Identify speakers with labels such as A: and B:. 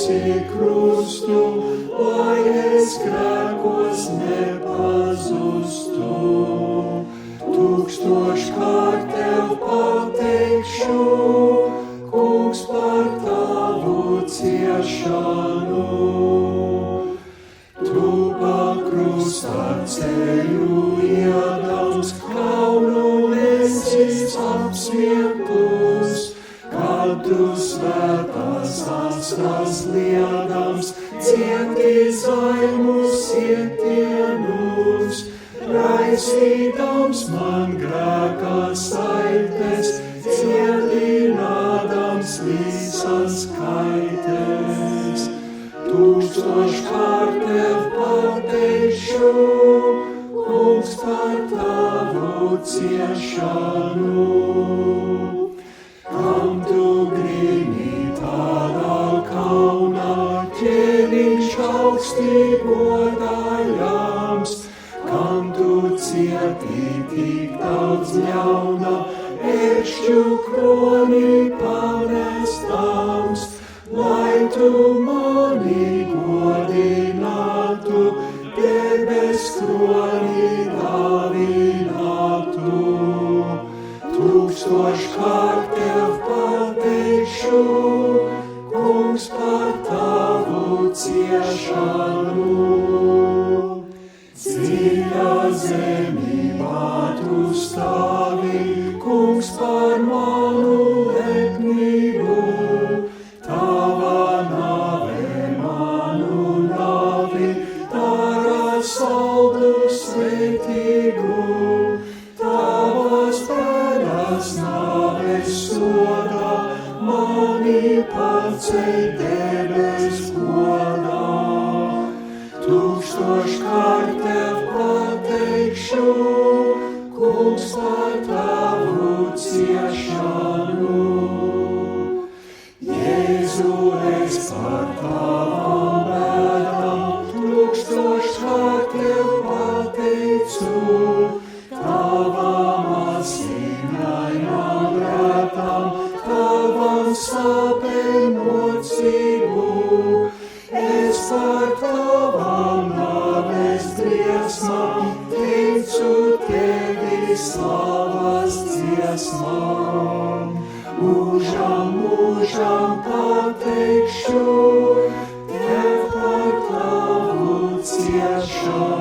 A: cietusi krustu, lai es grēkos nepazustu. Tūkstoškārt tev pateikšu, Kungs, par tavu ciešanu. Tu pa krusta ceļu iedams, kaunu nesis apsmiektus, kad tu svētās asras liedams, cieti zaimus ietienus, raisīdams man grēkā saites, ciedinādams visas kaites. Tūkstoškārt tev pateikšu, Kungs, par tavu ciešanu. Kam tu gribī tādā kaunā, ķēniņš augstī godājams, kam tu cieti tik daudz ļauna, ērkšķu kroni panestams, lai tu mani godinātu, debes kroni dāvinātu. Tūkstoškārt tev pateikšu, Kungs, par tavu ciešanu. Dziļā zemībā tu stāvi, Kungs, par manu lepnību, tava nāve manu nāvi dara saldu svētīgu, tavas pēdas nāves sodā mani paceļ debes godā. Tūkstoškārt tev pateikšu, Kungs, par tavu ciešanu. Jēzu, es par tavām bēdām, tūkstoškārt tev pateicu, tavam asinainām grēkām, tavam sāpēm mocību. Es par tavām nāves briesmām teicu tevi slavas dziesmām. Mūžam, mūžam pateikšu tev par tavu ciešanu.